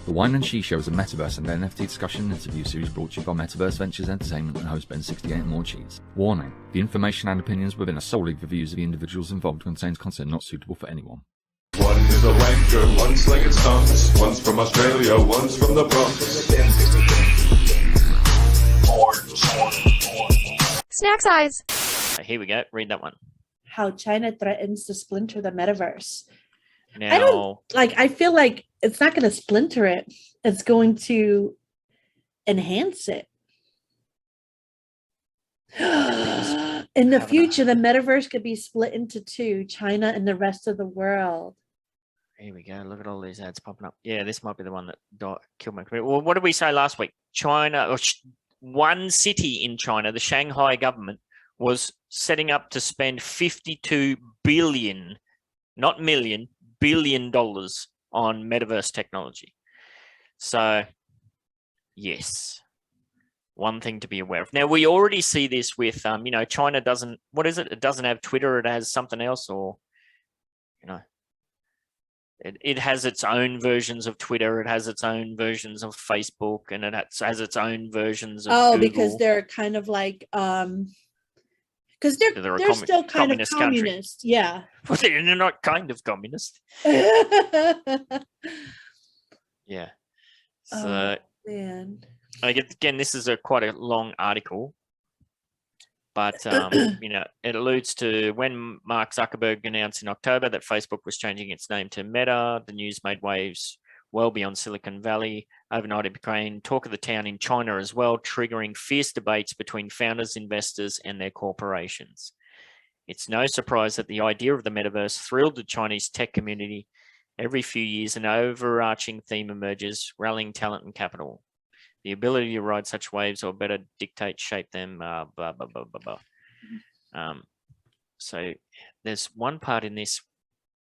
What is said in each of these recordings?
The Whine and Cheese show is a Metaverse and NFT discussion and interview series brought to you by Metaverse Ventures Entertainment and host BEN68 and Morecheeese. Warning: the information and opinions within are solely the views of the individuals involved and contains content not suitable for anyone. One is a wanker, one's like its tongues, one's from Australia, one's from the Bronx. Snack size. Here we go. Read that one. How China threatens to splinter the metaverse. Now, I feel like it's not going to splinter it. It's going to enhance it. In the future, the metaverse could be split into two, China and the rest of the world. here we go. Look at all these ads popping up. Yeah, this might be the one that killed my career. Well, what did we say last week? China, or one city in China, the Shanghai government, was setting up to spend $52 billion, not million, $billion on metaverse technology. So, yes, one thing to be aware of. Now, we already see this with, China doesn't, what is it? It doesn't have Twitter. It has something else, or, it has its own versions of Twitter. It has its own versions of Facebook, and it has its own versions of Google. Because they're kind of like, because they're still kind of communist. Country. Yeah. Well, they're not kind of communist. Yeah. So, man. Again, this is quite a long article, but it alludes to when Mark Zuckerberg announced in October that Facebook was changing its name to Meta. The news made waves well beyond Silicon Valley. Overnight, it became talk of the town in China as well, triggering fierce debates between founders, investors, and their corporations. It's no surprise that the idea of the metaverse thrilled the Chinese tech community. Every few years, an overarching theme emerges: rallying talent and capital. The ability to ride such waves, or better dictate, shape them, blah, blah, blah, blah, blah. So there's one part in this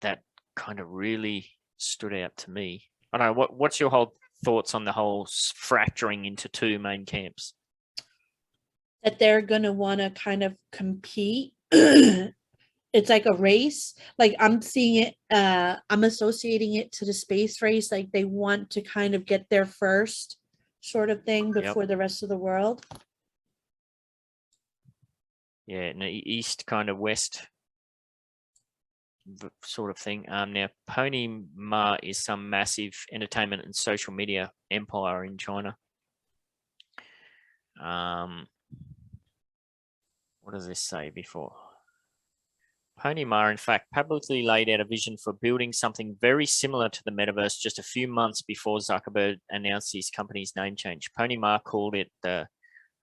that kind of really stood out to me. I don't know, what's your whole thoughts on the whole fracturing into two main camps? That they're going to want to kind of compete. It's like a race. Like I'm seeing it, I'm associating it to the space race. Like they want to kind of get there first, sort of thing, before the rest of the world. Yeah, no, east kind of west sort of thing. Now, Pony Ma is some massive entertainment and social media empire in China. What does this say before? Pony Ma, in fact, publicly laid out a vision for building something very similar to the metaverse just a few months before Zuckerberg announced his company's name change. Pony Ma called it the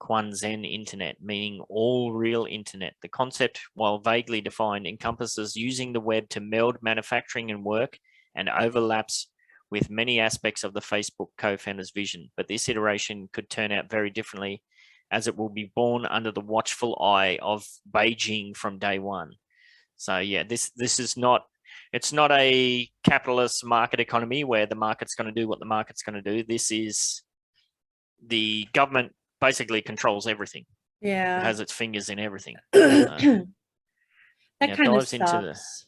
Quanzhen Internet, meaning all real internet. The concept, while vaguely defined, encompasses using the web to meld manufacturing and work, and overlaps with many aspects of the Facebook co-founder's vision. But this iteration could turn out very differently, as it will be born under the watchful eye of Beijing from day one. So yeah, this is not, it's not a capitalist market economy where the market's going to do what the market's going to do. This is the government basically controls everything. Yeah. It has its fingers in everything. That kind of sucks.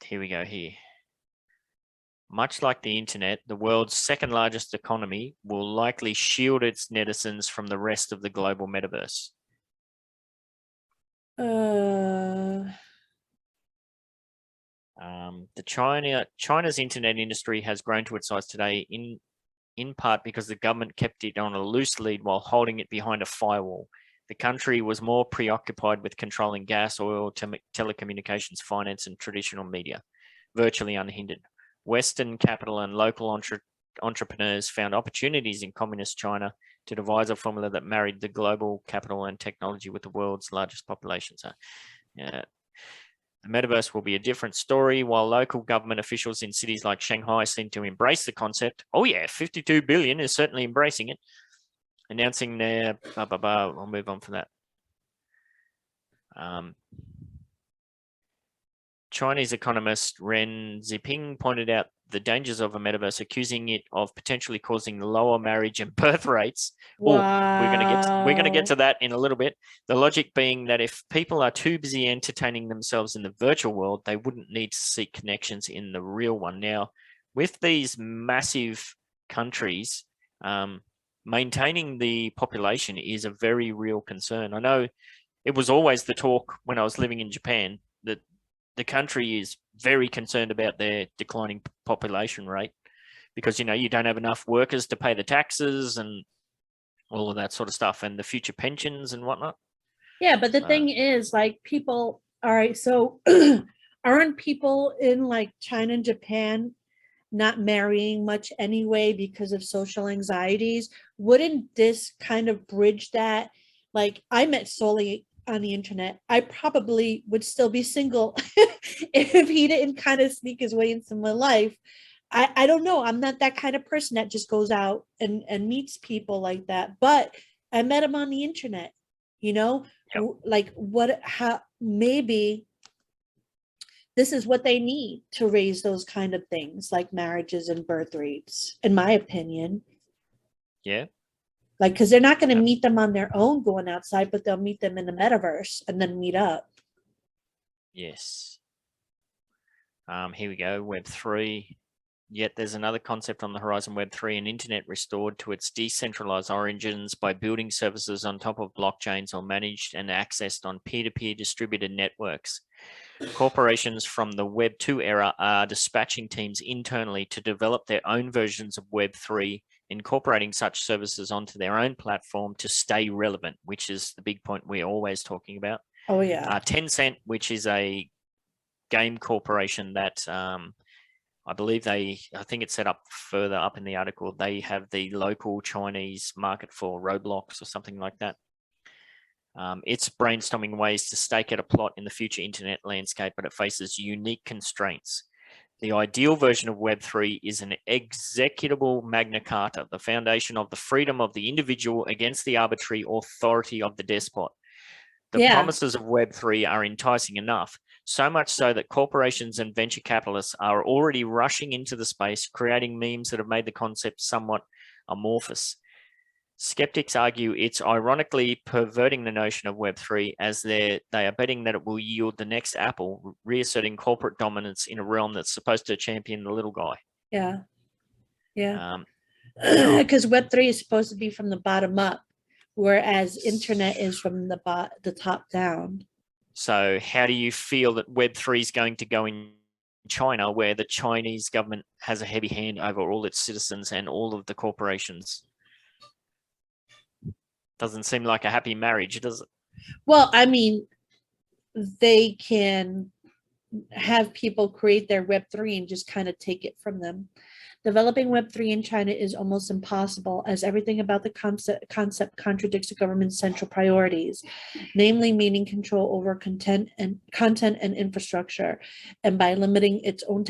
Here we go here. Much like the internet, the world's second largest economy will likely shield its netizens from the rest of the global metaverse. China's internet industry has grown to its size today in part because the government kept it on a loose lead while holding it behind a firewall. The country was more preoccupied with controlling gas, oil, telecommunications, finance, and traditional media, virtually unhindered. Western capital and local entrepreneurs found opportunities in communist China to devise a formula that married the global capital and technology with the world's largest population. So, the metaverse will be a different story. While local government officials in cities like Shanghai seem to embrace the concept, oh yeah, 52 billion is certainly embracing it, announcing their I'll move on from that. Chinese economist Ren Ziping pointed out the dangers of a metaverse, accusing it of potentially causing lower marriage and birth rates. Wow. We're gonna get to that in a little bit. The logic being that if people are too busy entertaining themselves in the virtual world, they wouldn't need to seek connections in the real one. Now, with these massive countries, maintaining the population is a very real concern. I know it was always the talk when I was living in Japan that the country is very concerned about their declining population rate because, you know, you don't have enough workers to pay the taxes and all of that sort of stuff and the future pensions and whatnot. Yeah, but the thing is, like, people, all right, so aren't people in like China and Japan not marrying much anyway because of social anxieties? Wouldn't this kind of bridge that? Like, I met Soli on the internet. I probably would still be single if he didn't kind of sneak his way into my life. I don't know. I'm not that kind of person that just goes out and meets people like that. But I met him on the internet, you know. Yep. Like, what, how, maybe this is what they need to raise those kind of things like marriages and birth rates, in my opinion. Yeah. Like, because they're not going to meet them on their own going outside, but they'll meet them in the metaverse and then meet up. Yes. Here we go. Web3. Yet there's another concept on the horizon, Web3, an internet restored to its decentralized origins by building services on top of blockchains or managed and accessed on peer-to-peer distributed networks. Corporations from the Web 2 era are dispatching teams internally to develop their own versions of Web 3, incorporating such services onto their own platform to stay relevant, which is the big point we're always talking about. Oh, yeah. Tencent, which is a game corporation that I believe I think it's set up further up in the article. They have the local Chinese market for Roblox or something like that. It's brainstorming ways to stake out a plot in the future internet landscape, but it faces unique constraints. The ideal version of Web3 is an executable Magna Carta, the foundation of the freedom of the individual against the arbitrary authority of the despot. The promises of Web3 are enticing enough, so much so that corporations and venture capitalists are already rushing into the space, creating memes that have made the concept somewhat amorphous. Skeptics argue it's ironically perverting the notion of Web3 as they are betting that it will yield the next Apple, reasserting corporate dominance in a realm that's supposed to champion the little guy. Yeah. Yeah. Because Web3 is supposed to be from the bottom up, whereas internet is from the top down. So how do you feel that Web3 is going to go in China, where the Chinese government has a heavy hand over all its citizens and all of the corporations? Doesn't seem like a happy marriage, does it? Well, I mean, they can have people create their Web3 and just kind of take it from them. Developing Web3 in China is almost impossible, as everything about the concept contradicts the government's central priorities, namely meaning control over content and infrastructure, and by limiting its own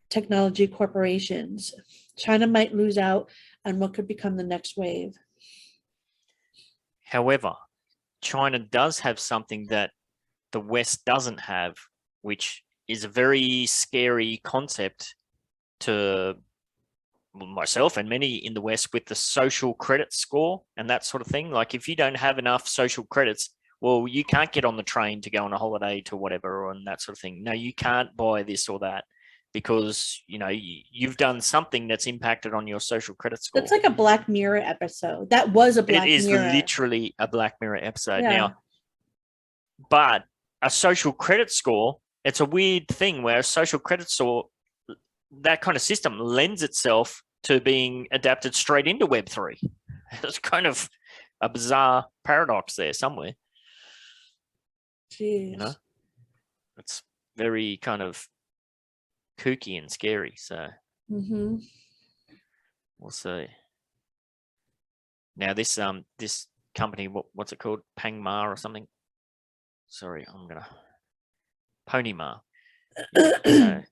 technology corporations. China might lose out on what could become the next wave. However, China does have something that the West doesn't have, which is a very scary concept to myself and many in the West, with the social credit score and that sort of thing. Like, if you don't have enough social credits, well, you can't get on the train to go on a holiday to whatever and that sort of thing. No, you can't buy this or that because, you know, you've done something that's impacted on your social credit score. That's like a Black Mirror episode. That was a Black Mirror. It is literally a Black Mirror episode. Now, but a social credit score, it's a weird thing where a social credit score, that kind of system lends itself to being adapted straight into Web3. It's kind of a bizarre paradox there somewhere. Jeez. You know, it's very kind of kooky and scary. So we'll see. Now this this company, what's it called? Pangma or something? Sorry, I'm gonna Ponyma. So,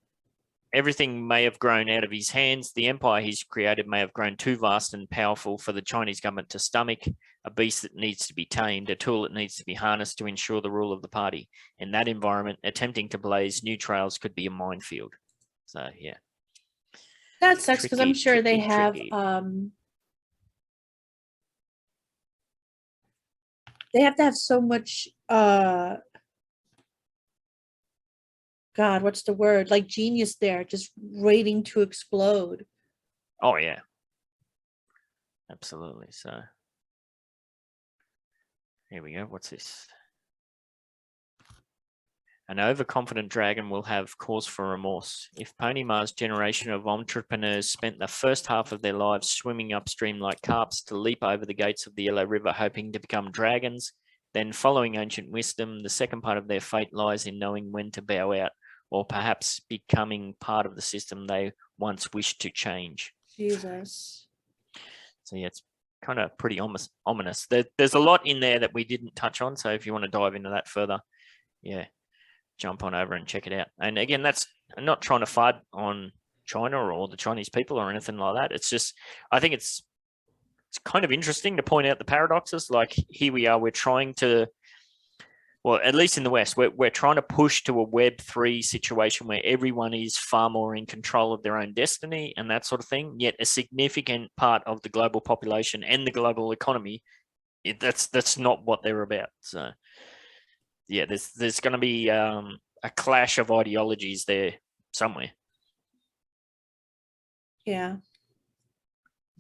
everything may have grown out of his hands. The empire he's created may have grown too vast and powerful for the Chinese government to stomach. A beast that needs to be tamed, a tool that needs to be harnessed to ensure the rule of the party. In that environment, attempting to blaze new trails could be a minefield. So, yeah. That sucks because I'm sure they have they have to have so much God, what's the word? Like genius there, just waiting to explode. Oh yeah, absolutely. So here we go. What's this? An overconfident dragon will have cause for remorse. If Ponymar's generation of entrepreneurs spent the first half of their lives swimming upstream like carps to leap over the gates of the Yellow River hoping to become dragons, then following ancient wisdom, the second part of their fate lies in knowing when to bow out, or perhaps becoming part of the system they once wished to change. Jesus. So yeah, it's kind of pretty ominous. There's a lot in there that we didn't touch on, so if you want to dive into that further, yeah, jump on over and check it out. And again, I'm not trying to fight on China or the Chinese people or anything like that. It's just, I think it's kind of interesting to point out the paradoxes. Like here we are, we're trying to, well, at least in the West, we're trying to push to a Web3 situation where everyone is far more in control of their own destiny and that sort of thing. Yet a significant part of the global population and the global economy, that's not what they're about. So yeah, there's going to be a clash of ideologies there somewhere. Yeah.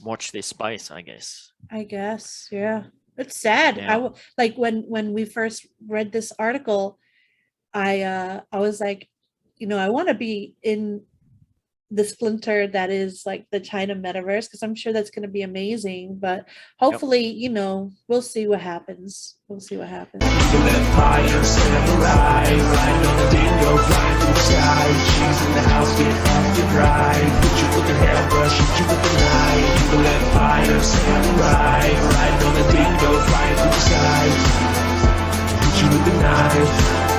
Watch this space, I guess. Yeah. It's sad. Yeah. Like when we first read this article, I was like, I want to be in the Splinter that is like the China metaverse, because I'm sure that's going to be amazing. But hopefully, we'll see what happens. Empire samurai, riding on the dingo, flying through the sky. Cheese in the house, get off your ride. Hit you with the hairbrush, hit you with the knife. Evil Empire samurai, riding on the dingo, flying through the sky. Hit you with the knife.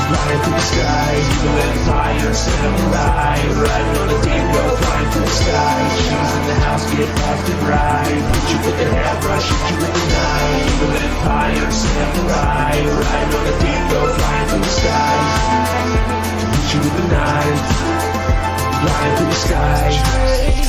Flying through the sky, evil Empire samurai, riding on a dingo, flying through the sky. Cheese in the house, get off the ride. Hit you with the hairbrush, hit you with the knife. Evil Empire samurai, riding on a dingo, flying through the sky. Hit you with the knife, flying through the sky.